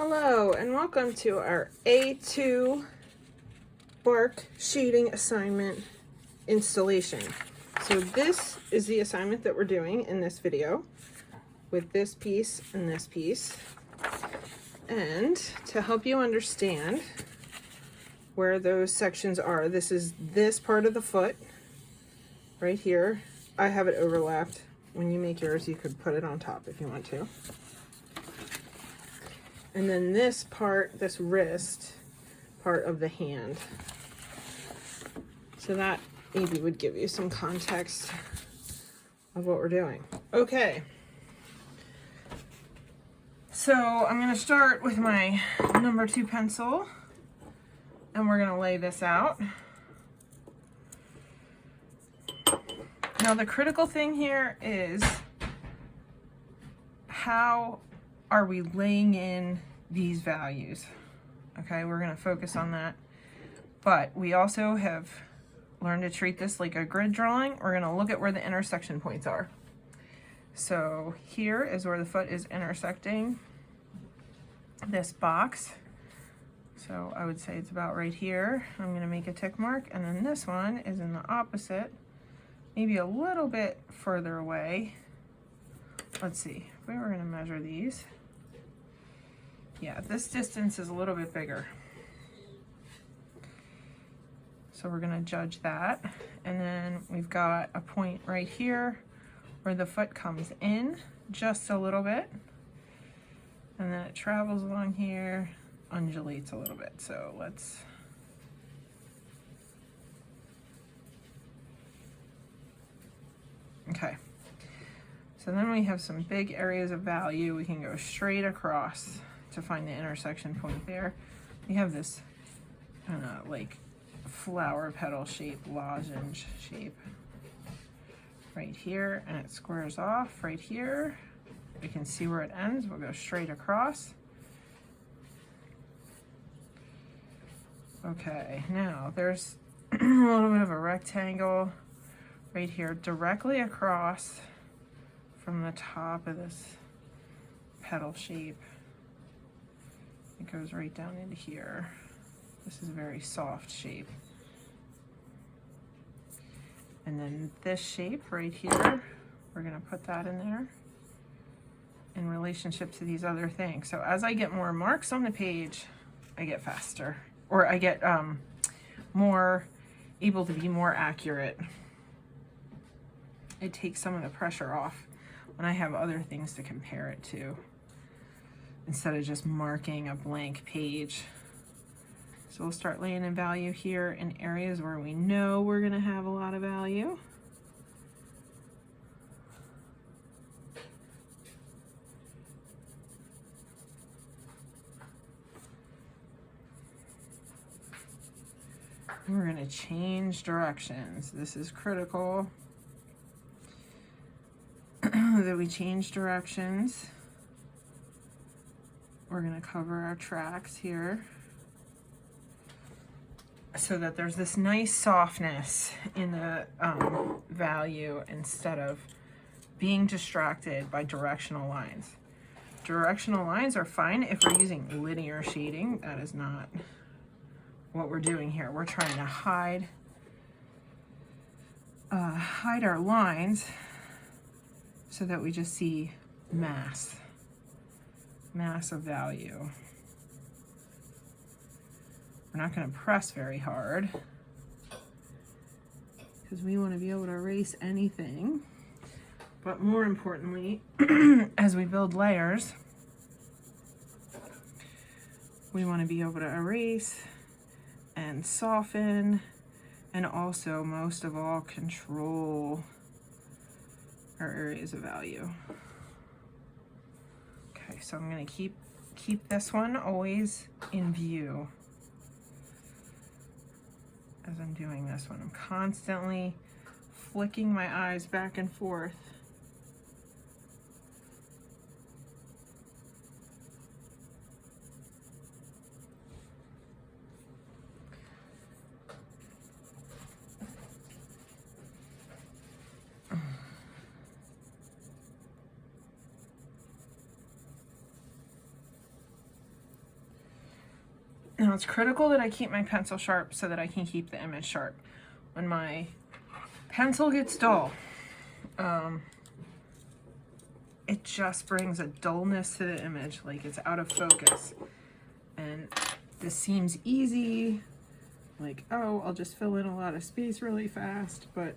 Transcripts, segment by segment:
Hello and welcome to our A2 bark sheeting assignment installation. So this is the assignment that we're doing in this video with this piece and this piece. And to help you understand where those sections are, this is this part of the foot right here. I have it overlapped. When you make yours, you could put it on top if you want to. And then this part, this wrist part of the hand. So that maybe would give you some context of what we're doing. Okay. So I'm going to start with my number 2 pencil and we're going to lay this out. Now the critical thing here is how are we laying in these values? Okay, we're going to focus on that. But we also have learned to treat this like a grid drawing. We're going to look at where the intersection points are. So here is where the foot is intersecting this box. So I would say it's about right here. I'm going to make a tick mark, and then this one is in the opposite, maybe a little bit further away. Let's see, if we were going to measure these. Yeah, this distance is a little bit bigger. So we're going to judge that. And then we've got a point right here where the foot comes in just a little bit. And then it travels along here, undulates a little bit. So let's... Okay. So then we have some big areas of value. We can go straight across to find the intersection point there. We have this like flower petal shape, lozenge shape right here, and it squares off right here. We can see where it ends. We'll go straight across. Okay, now there's a little bit of a rectangle right here directly across from the top of this petal shape. It goes right down into here. This is a very soft shape. And then this shape right here, we're going to put that in there in relationship to these other things. So as I get more marks on the page, I get faster, or I get more able to be more accurate. It takes some of the pressure off when I have other things to compare it to, instead of just marking a blank page. So we'll start laying in value here in areas where we know we're going to have a lot of value. And we're going to change directions. This is critical that we change directions. We're going to cover our tracks here so that there's this nice softness in the value, instead of being distracted by directional lines. Directional lines are fine if we're using linear shading. That is not what we're doing here. We're trying to hide our lines so that we just see mass of value. We're not going to press very hard because we want to be able to erase anything. But more importantly, as we build layers, we want to be able to erase and soften, and also, most of all, control our areas of value. Okay, so I'm going to keep this one always in view as I'm doing this one. I'm constantly flicking my eyes back and forth. Now it's critical that I keep my pencil sharp so that I can keep the image sharp. When my pencil gets dull, it just brings a dullness to the image, like it's out of focus. And this seems easy, like, oh, I'll just fill in a lot of space really fast, but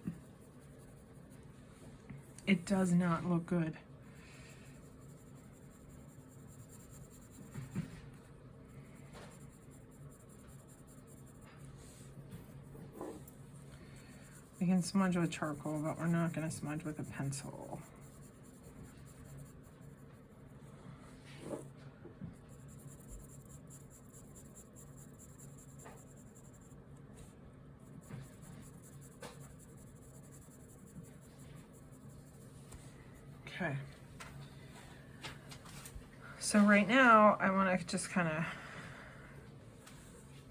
it does not look good. We can smudge with charcoal, but we're not going to smudge with a pencil. Okay. So right now, I want to just kind of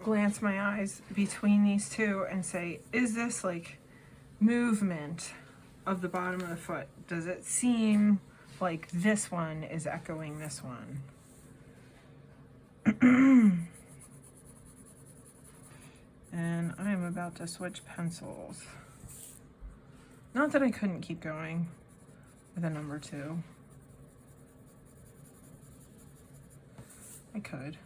glance my eyes between these two and say, is this like movement of the bottom of the foot? Does it seem like this one is echoing this one? And I am about to switch pencils. Not that I couldn't keep going with a number 2. I could.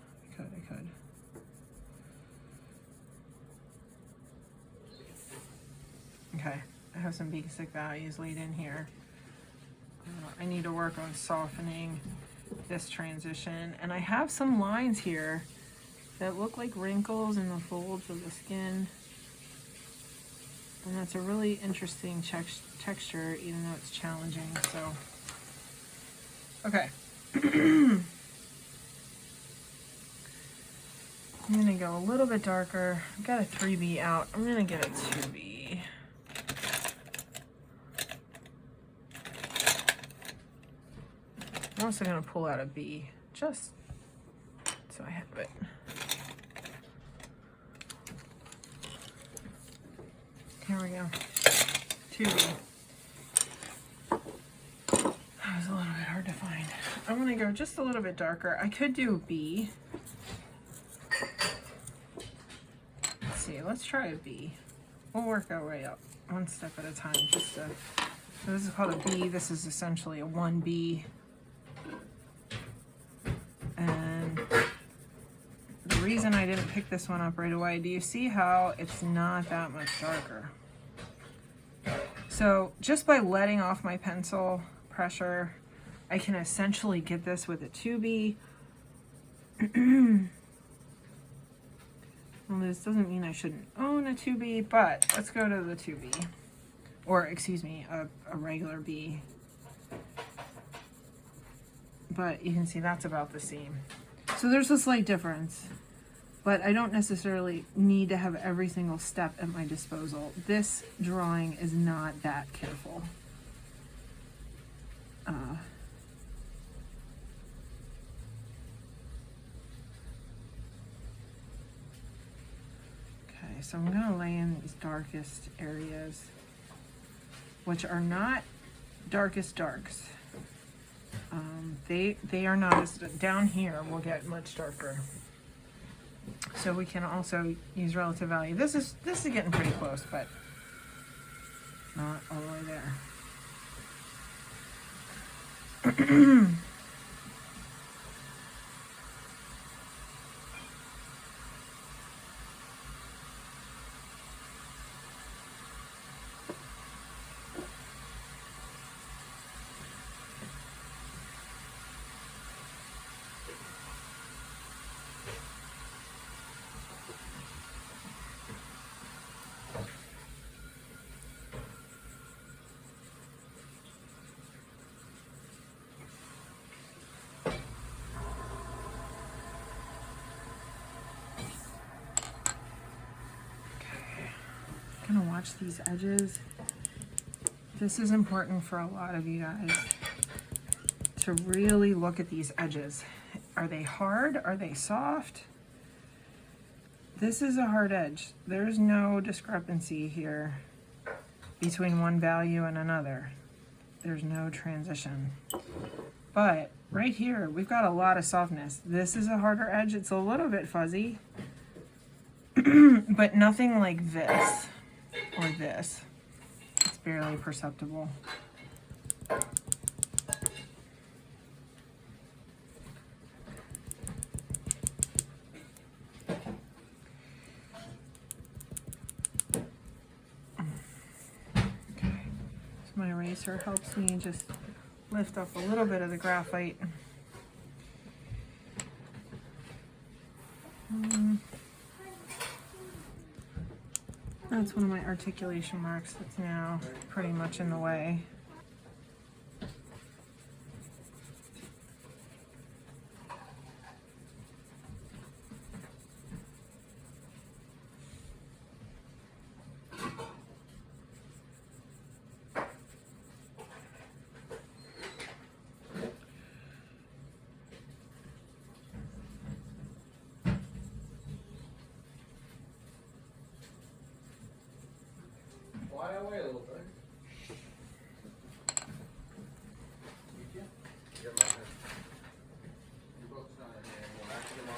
Okay, I have some basic values laid in here. I need to work on softening this transition. And I have some lines here that look like wrinkles in the folds of the skin. And that's a really interesting texture, even though it's challenging, so. Okay. I'm gonna go a little bit darker. I've got a 3B out. I'm gonna get a 2B. I'm also gonna pull out a B, just so I have it. Here we go. 2B. That was a little bit hard to find. I'm gonna go just a little bit darker. I could do a B. Let's see, let's try a B. We'll work our way up one step at a time. So this is called a B. This is essentially a 1B. And the reason I didn't pick this one up right away, do you see how it's not that much darker? So just by letting off my pencil pressure, I can essentially get this with a 2B. Well, this doesn't mean I shouldn't own a 2B, but let's go to the 2B. Or, excuse me, a regular B. But you can see that's about the same. So there's a slight difference, but I don't necessarily need to have every single step at my disposal. This drawing is not that careful. Okay, so I'm gonna lay in these darkest areas, which are not darkest darks. They are not as, down here will get much darker. So we can also use relative value. This is getting pretty close, but not all the way there. Gonna watch these edges. This is important for a lot of you guys to really look at these edges. Are they hard? Are they soft? This is a hard edge. There's no discrepancy here between one value and another. There's no transition. But right here, we've got a lot of softness. This is a harder edge. It's a little bit fuzzy, but nothing like this or this. It's barely perceptible. My eraser helps me just lift up a little bit of the graphite. That's one of my articulation marks that's now pretty much in the way. Fly away a little bit. Get my head. Your boat's not in there anymore. Actually, I'm on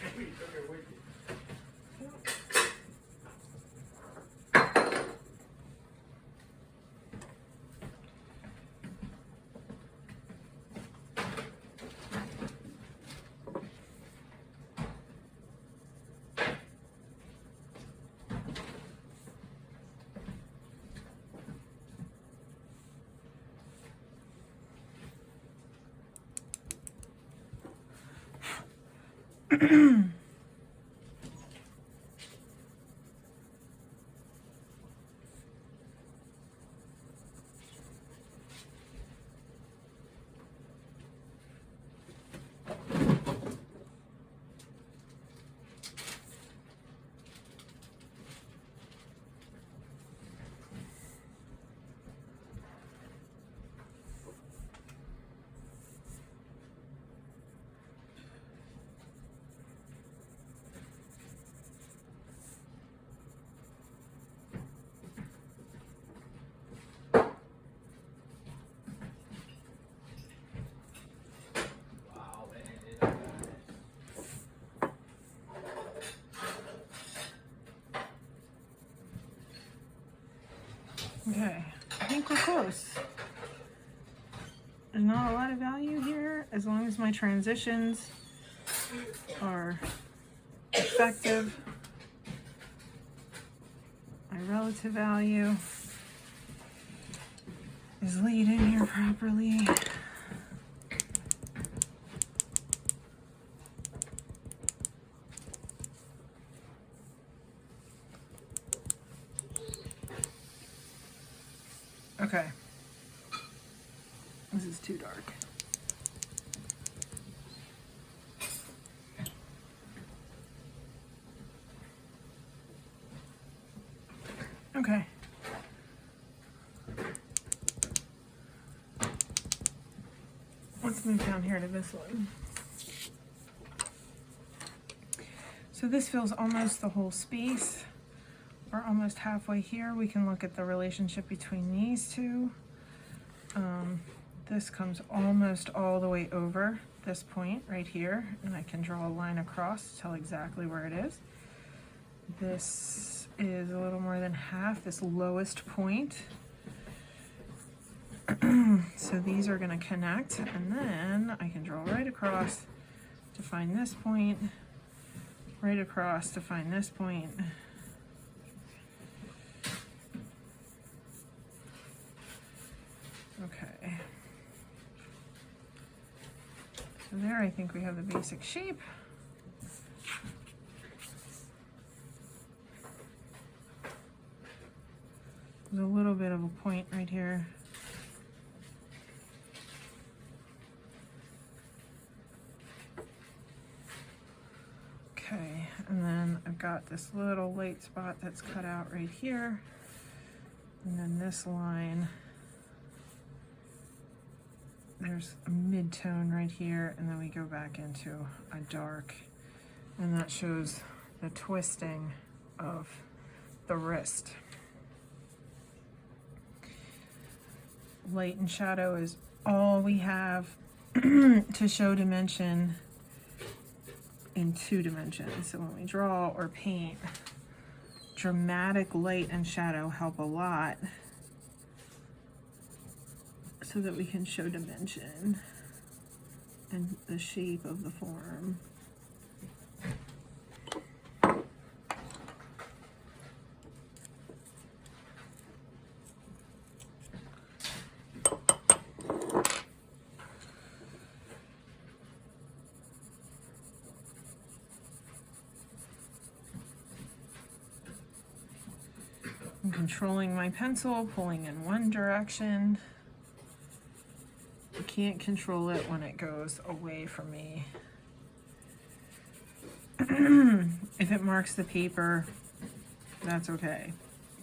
the we took it with you. Okay, I think we're close. There's not a lot of value here as long as my transitions are effective. My relative value is laid in here properly. Okay. This is too dark. Okay. Let's move down here to this one. So this fills almost the whole space. We're almost halfway here. We can look at the relationship between these two. This comes almost all the way over this point right here, and I can draw a line across to tell exactly where it is. This is a little more than half, this lowest point. So these are going to connect, and then I can draw right across to find this point, right across to find this point. Okay. So there I think we have the basic shape. There's a little bit of a point right here. Okay, and then I've got this little light spot that's cut out right here. And then this line, there's a mid-tone right here, and then we go back into a dark, and that shows the twisting of the wrist. Light and shadow is all we have to show dimension in 2 dimensions. So when we draw or paint, dramatic light and shadow help a lot so that we can show dimension and the shape of the form. I'm controlling my pencil, pulling in one direction. I can't control it when it goes away from me. If it marks the paper, that's okay.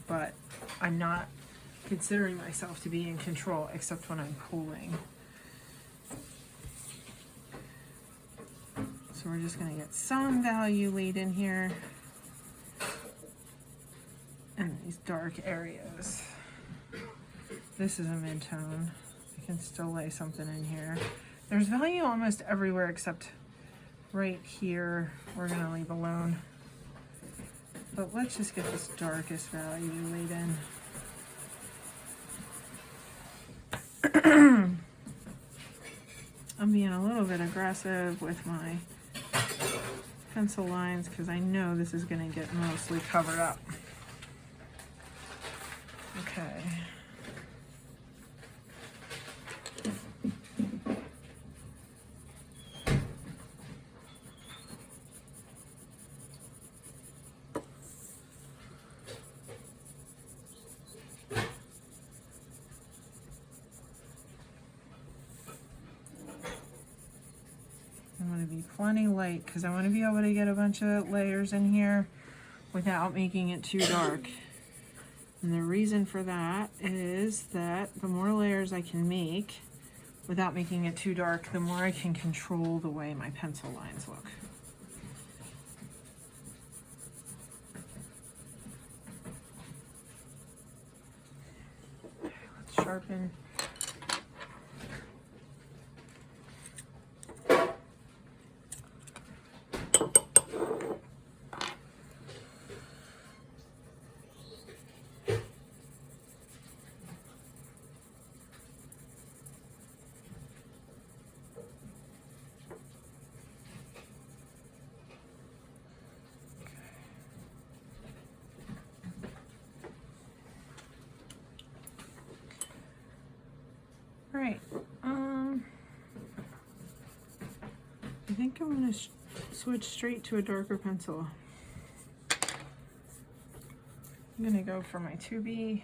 But I'm not considering myself to be in control except when I'm pulling. So we're just gonna get some value laid in here. And these dark areas. This is a mid-tone. I can still lay something in here. There's value almost everywhere except right here. We're gonna leave alone. But let's just get this darkest value laid in. I'm being a little bit aggressive with my pencil lines because I know this is gonna get mostly covered up. Okay. I want to be plenty light because I want to be able to get a bunch of layers in here without making it too dark. And the reason for that is that the more layers I can make without making it too dark, the more I can control the way my pencil lines look. Okay, let's sharpen. Right. I think I'm going to switch straight to a darker pencil. I'm going to go for my 2B.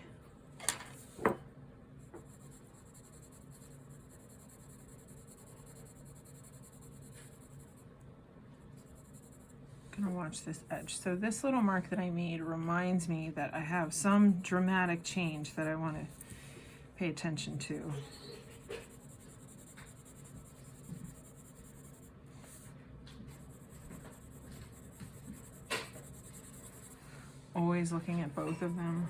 Gonna watch this edge. So this little mark that I made reminds me that I have some dramatic change that I want to pay attention to. Always looking at both of them.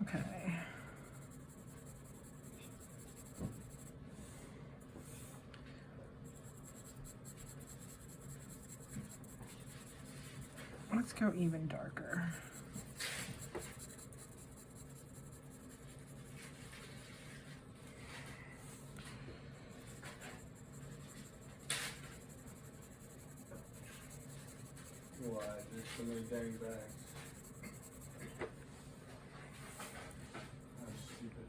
Okay. Let's go even darker. Why? There's so many dang bags. How stupid.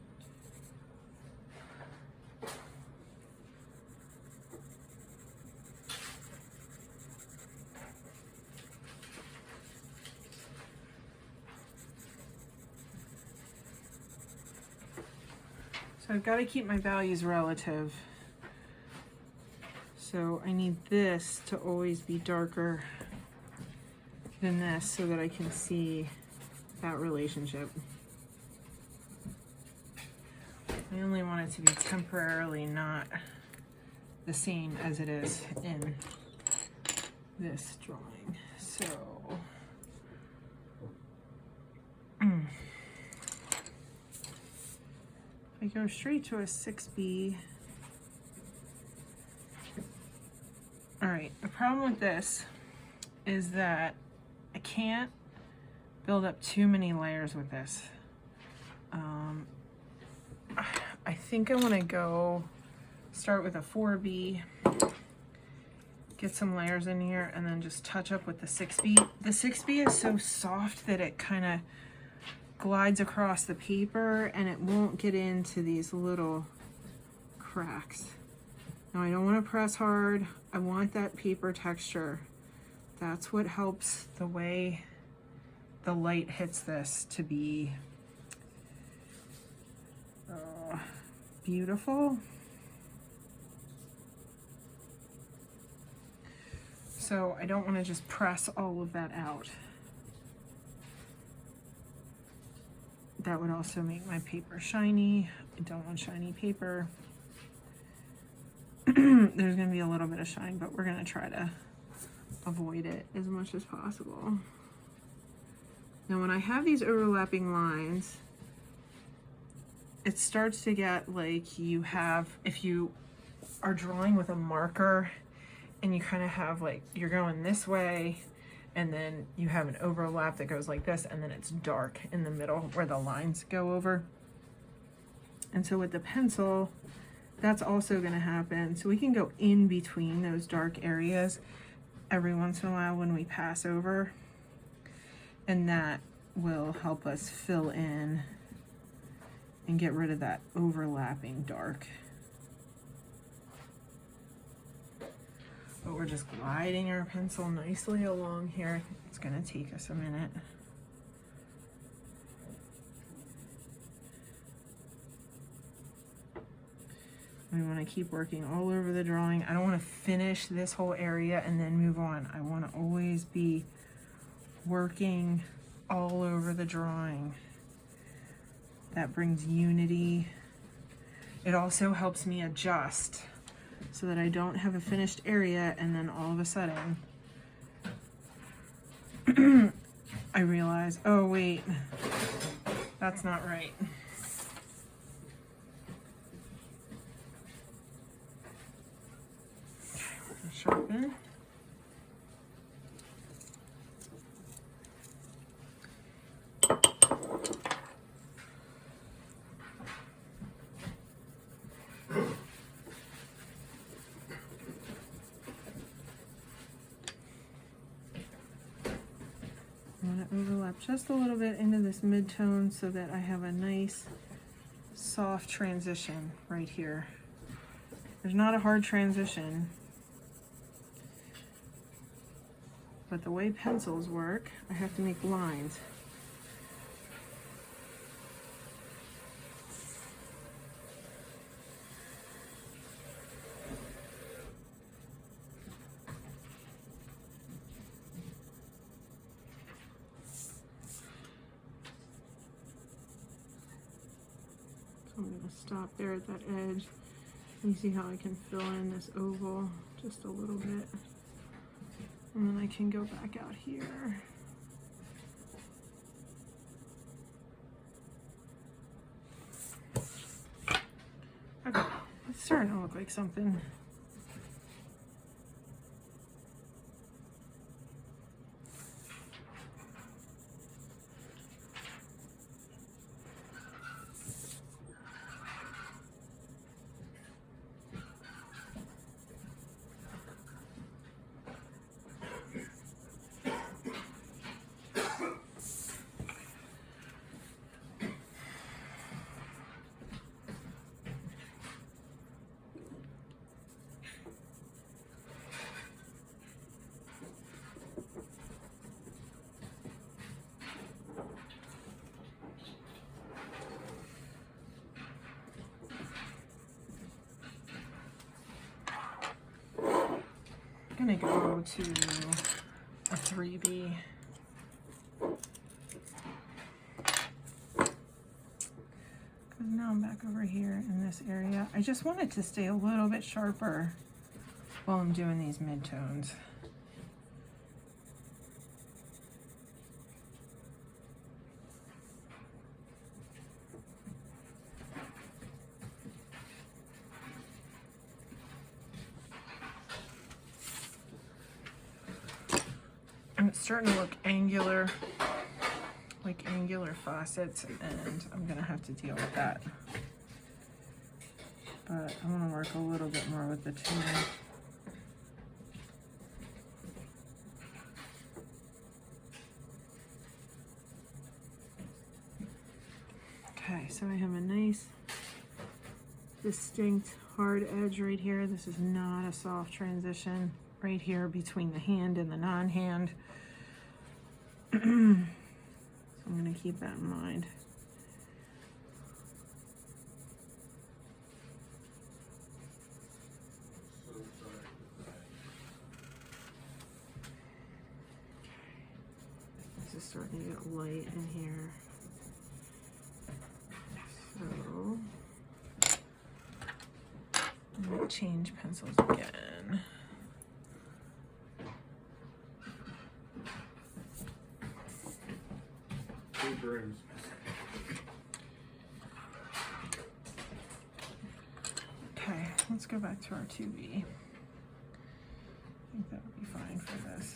So I've got to keep my values relative. So I need this to always be darker than this so that I can see that relationship. I only want it to be temporarily not the same as it is in this drawing. So I go straight to a 6B. All right, the problem with this is that I can't build up too many layers with this. I think I want to go start with a 4B, get some layers in here, and then just touch up with the 6B. The 6B is so soft that it kind of glides across the paper and it won't get into these little cracks. Now I don't want to press hard. I want that paper texture. That's what helps the way the light hits this to be beautiful. So I don't want to just press all of that out. That would also make my paper shiny. I don't want shiny paper. There's going to be a little bit of shine, but we're going to try to avoid it as much as possible. Now when I have these overlapping lines, it starts to get like you have, if you are drawing with a marker and you kind of have like, you're going this way and then you have an overlap that goes like this and then it's dark in the middle where the lines go over. And so with the pencil, that's also going to happen. So we can go in between those dark areas every once in a while when we pass over, and that will help us fill in and get rid of that overlapping dark. But we're just gliding our pencil nicely along here. It's going to take us a minute. We want to keep working all over the drawing. I don't want to finish this whole area and then move on. I want to always be working all over the drawing. That brings unity. It also helps me adjust so that I don't have a finished area and then all of a sudden I realize, oh wait, that's not right. Sharpen. I'm going to overlap just a little bit into this mid-tone so that I have a nice soft transition right here. There's not a hard transition, but the way pencils work, I have to make lines. So I'm going to stop there at that edge. You see how I can fill in this oval just a little bit. And then I can go back out here. Okay, it's starting to look like something. I'm gonna go to a 3B. Because now I'm back over here in this area. I just want it to stay a little bit sharper while I'm doing these midtones. starting to look angular, like angular faucets, and I'm gonna have to deal with that. But I want to work a little bit more with the tool. Okay, so I have a nice distinct hard edge right here. This is not a soft transition right here between the hand and the non-hand. So I'm going to keep that in mind. This is starting to get light in here. So I'm going to change pencils again. Two brooms. Okay, let's go back to our 2B. I think that would be fine for this.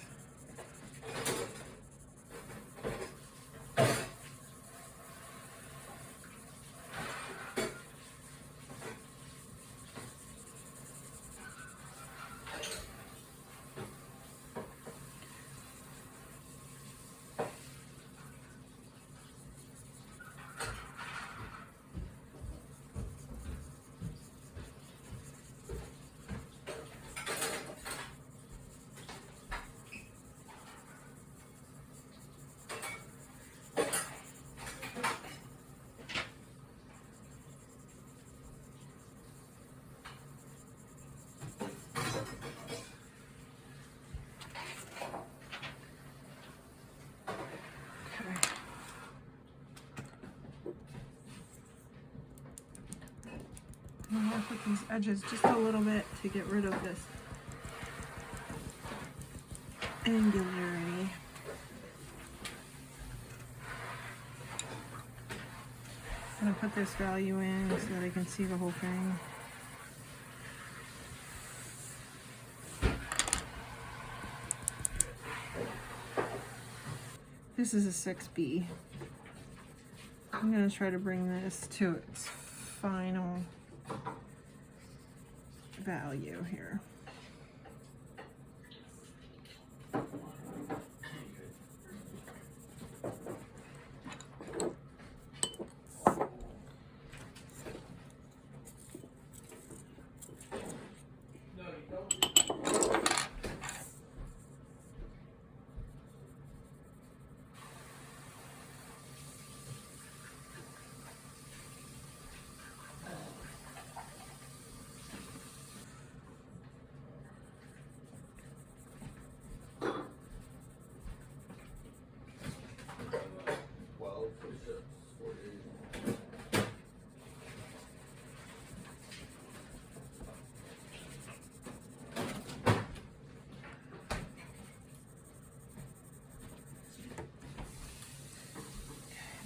I'm gonna work with these edges just a little bit to get rid of this angularity. I'm gonna put this value in so that I can see the whole thing. This is a 6B. I'm gonna try to bring this to its final value here.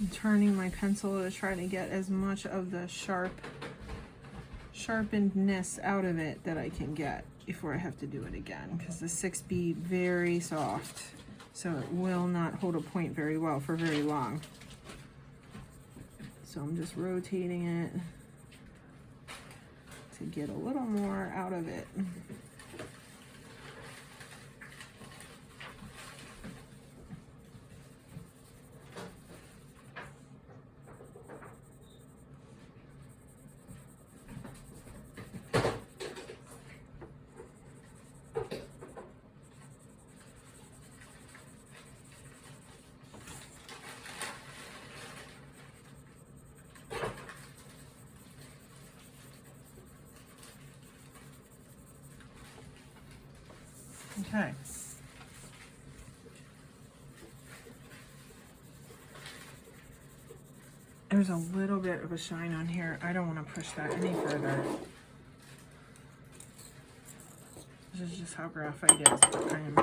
I'm turning my pencil to try to get as much of the sharpenedness out of it that I can get before I have to do it again, because the 6B very soft, so it will not hold a point very well for very long. So I'm just rotating it to get a little more out of it. Okay. There's a little bit of a shine on here. I don't want to push that any further. This is just how graphite is. I'm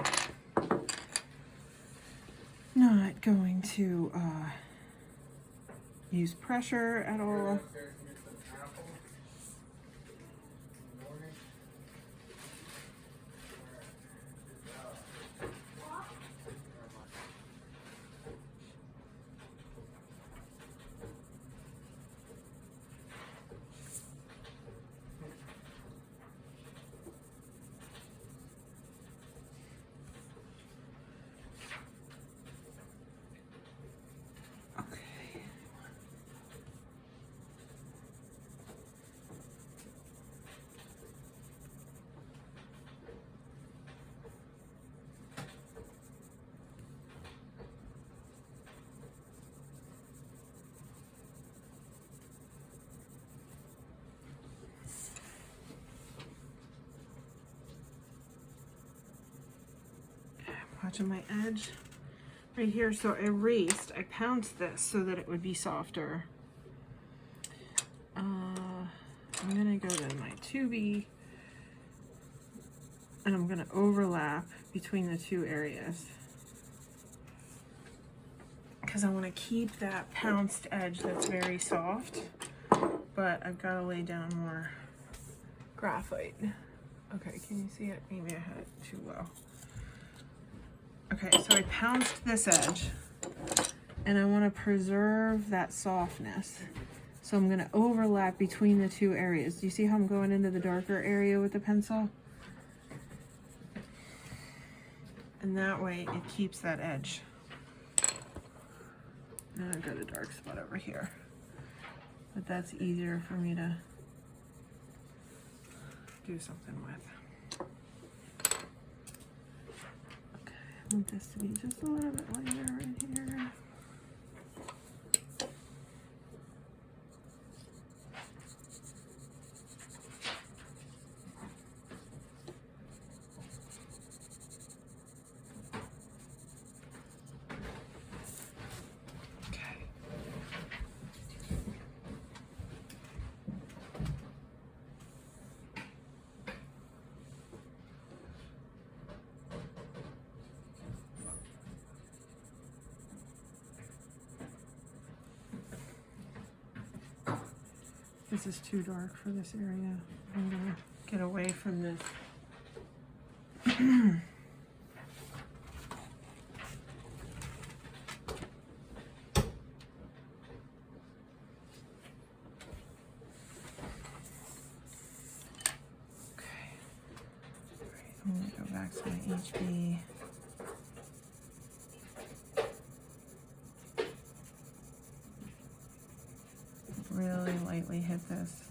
not going to use pressure at all. touching my edge right here. So I pounced this so that it would be softer. I'm gonna go to my 2B and I'm gonna overlap between the two areas because I want to keep that pounced edge that's very soft, but I've got to lay down more graphite. Okay, can you see it? Maybe I had it too low. Okay, so I pounced this edge and I want to preserve that softness. So I'm going to overlap between the two areas. Do you see how I'm going into the darker area with the pencil? And that way it keeps that edge. And I've got a dark spot over here. But that's easier for me to do something with. Okay, I want this to be just a little bit lighter right here. This is too dark for this area. I'm gonna get away from this. Okay. I'm gonna go back to my HB. Really lightly hit this.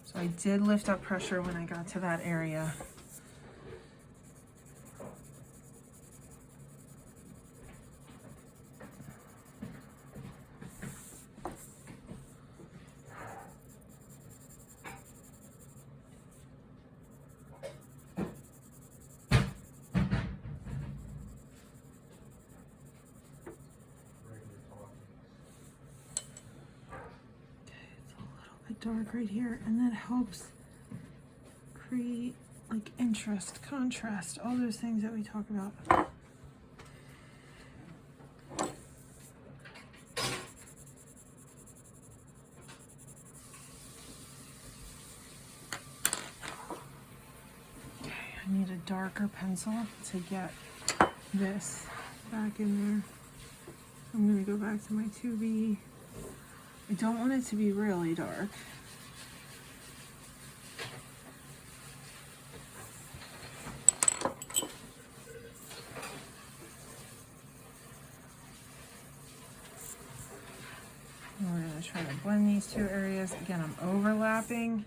So I did lift up pressure when I got to that area. Dark right here, and that helps create like interest, contrast, all those things that we talk about. Okay, I need a darker pencil to get this back in there. I'm going to go back to my 2B. I don't want it to be really dark. And we're going to try to blend these two areas. Again, I'm overlapping.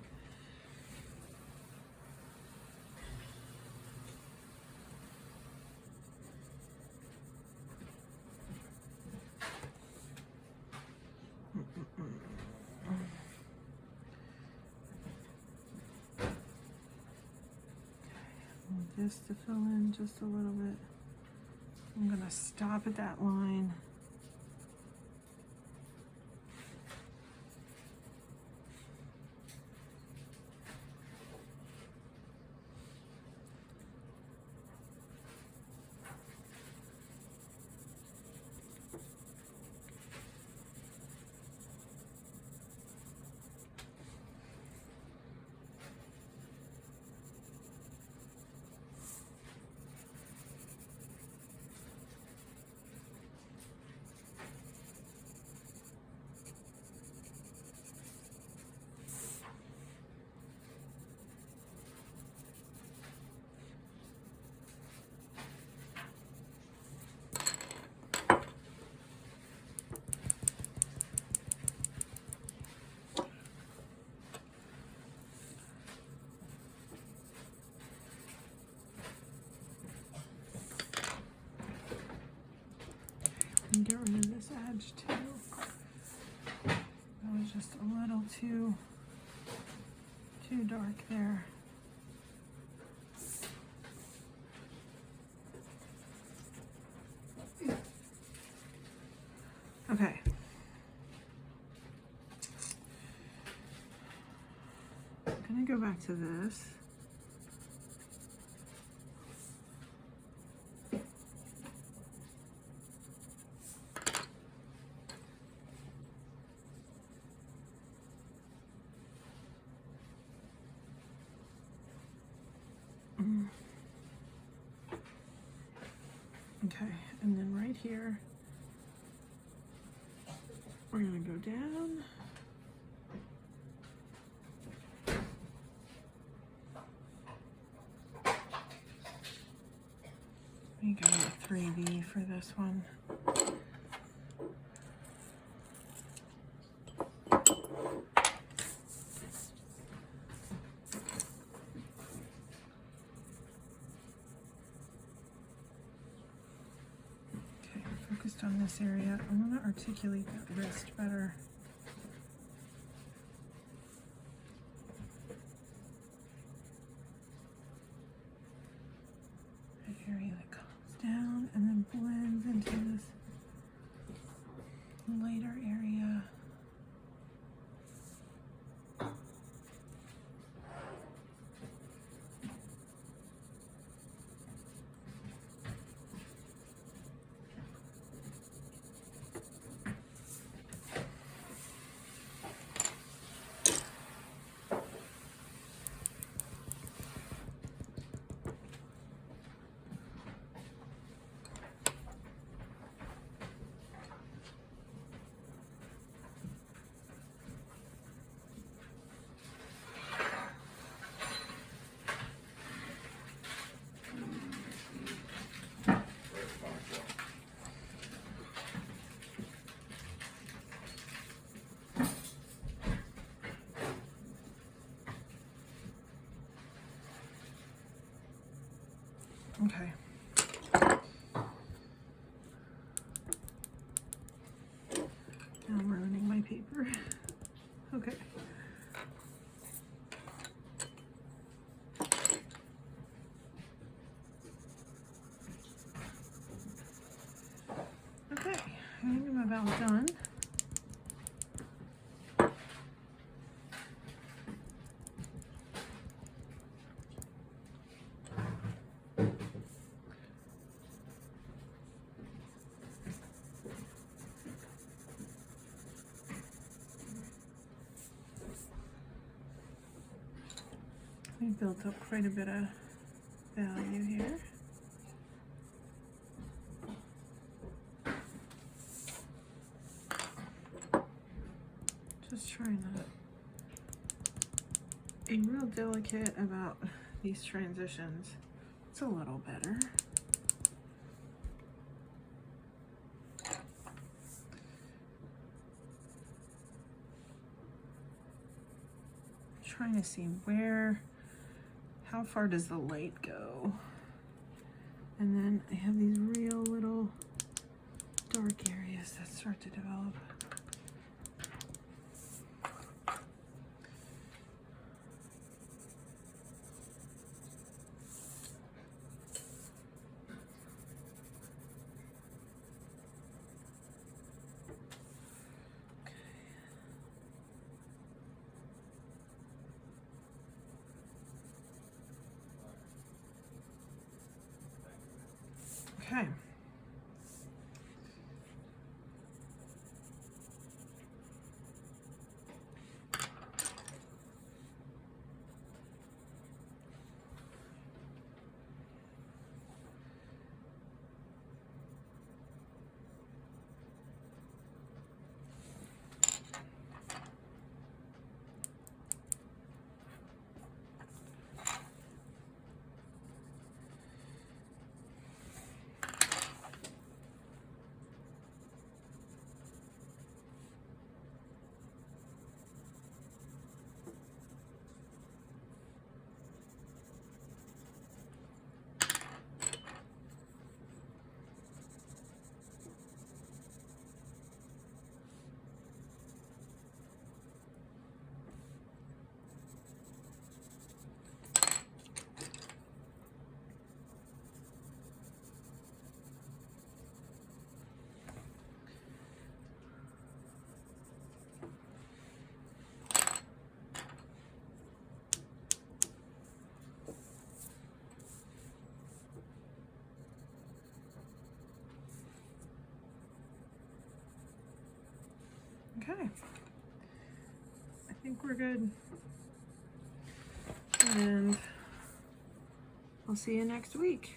This to fill in just a little bit. I'm going to stop at that line. And get rid of this edge too. That was just a little too dark there. Okay. I'm gonna go back to this. Okay, and then right here, we're gonna go down. We go with 3B for this one. Okay, focused on this area. I want to articulate that wrist better. That area that comes down and then blends into this lighter area. Okay. Now I'm ruining my paper. Okay. Okay, I think I'm about done. We built up quite a bit of value here. Just trying to be real delicate about these transitions. It's a little better. Trying to see how far does the light go? And then I have these real little dark areas that start to develop. Okay. Okay. I think we're good. And I'll see you next week.